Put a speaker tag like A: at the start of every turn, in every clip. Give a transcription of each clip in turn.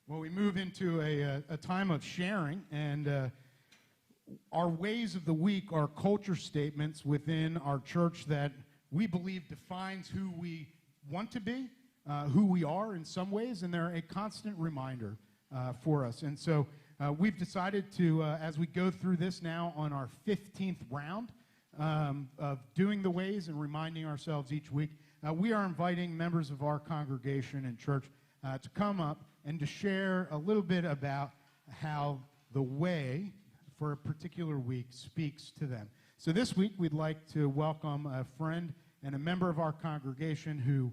A: Well, we move into a time of sharing, and our ways of the week are culture statements within our church that we believe defines who we want to be, who we are in some ways, and they're a constant reminder for us. And so we've decided to, as we go through this now on our 15th round of doing the ways and reminding ourselves each week, we are inviting members of our congregation and church to come up and to share a little bit about how the way for a particular week speaks to them. So this week, we'd like to welcome a friend and a member of our congregation who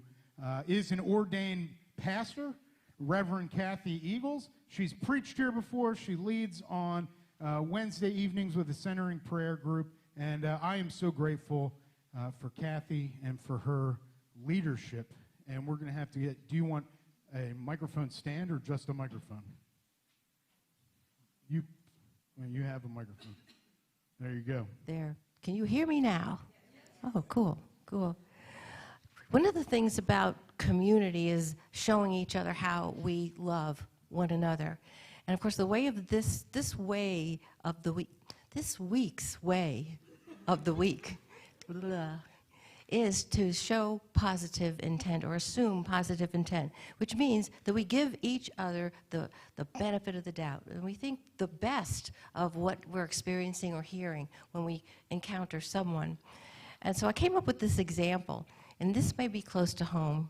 A: is an ordained pastor, Reverend Kathy Eagles. She's preached here before. She leads on Wednesday evenings with the Centering Prayer Group, and I am so grateful for Kathy and for her leadership. And we're going to have to get, do you want a microphone stand or just a microphone? You have a microphone. There you go.
B: There. Can you hear me now? Oh, cool. One of the things about community is showing each other how we love one another. And of course, the way of this way of the week, this week's way of the week, is to show positive intent or assume positive intent, which means that we give each other the benefit of the doubt. And we think the best of what we're experiencing or hearing when we encounter someone. And so I came up with this example, and this may be close to home.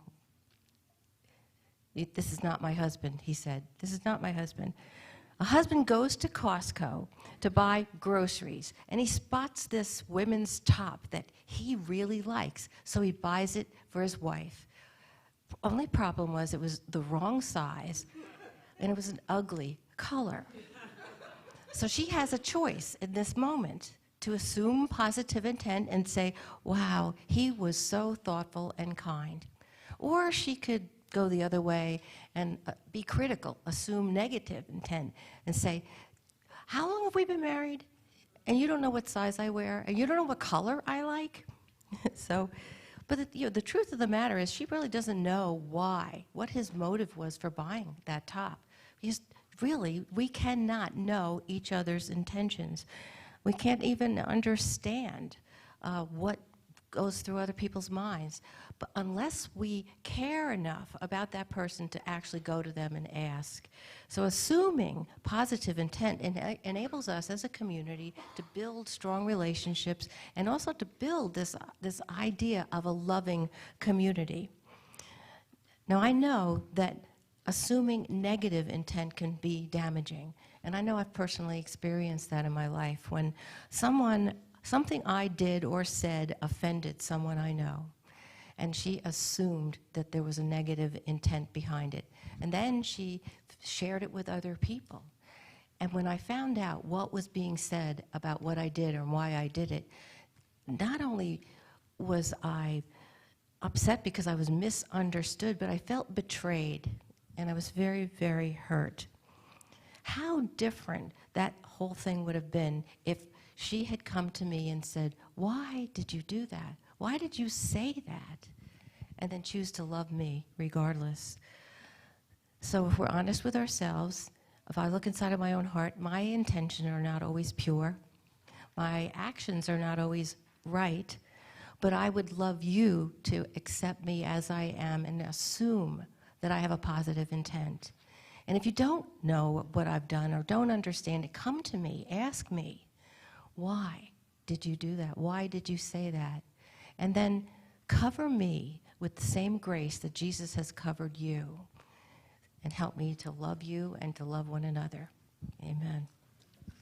B: This is not my husband, he said. This is not my husband. A husband goes to Costco to buy groceries, and he spots this women's top that he really likes, so he buys it for his wife. Only problem was it was the wrong size, and it was an ugly color. So she has a choice in this moment to assume positive intent and say, wow, he was so thoughtful and kind. Or she could go the other way and be critical, assume negative intent, and say, how long have we been married? And you don't know what size I wear, and you don't know what color I like? But the truth of the matter is she really doesn't know what his motive was for buying that top. Because really, we cannot know each other's intentions. We can't even understand what goes through other people's minds. But unless we care enough about that person to actually go to them and ask. So assuming positive intent enables us as a community to build strong relationships and also to build this idea of a loving community. Now I know that assuming negative intent can be damaging. And I know I've personally experienced that in my life when something I did or said offended someone I know. And she assumed that there was a negative intent behind it. And then she shared it with other people. And when I found out what was being said about what I did or why I did it, not only was I upset because I was misunderstood, but I felt betrayed. And I was very, very hurt. How different that whole thing would have been if she had come to me and said, why did you do that? Why did you say that? And then choose to love me regardless. So if we're honest with ourselves, if I look inside of my own heart, my intentions are not always pure. My actions are not always right. But I would love you to accept me as I am and assume that I have a positive intent. And if you don't know what I've done or don't understand it, come to me, ask me, why did you do that? Why did you say that? And then cover me with the same grace that Jesus has covered you, and help me to love you and to love one another. Amen.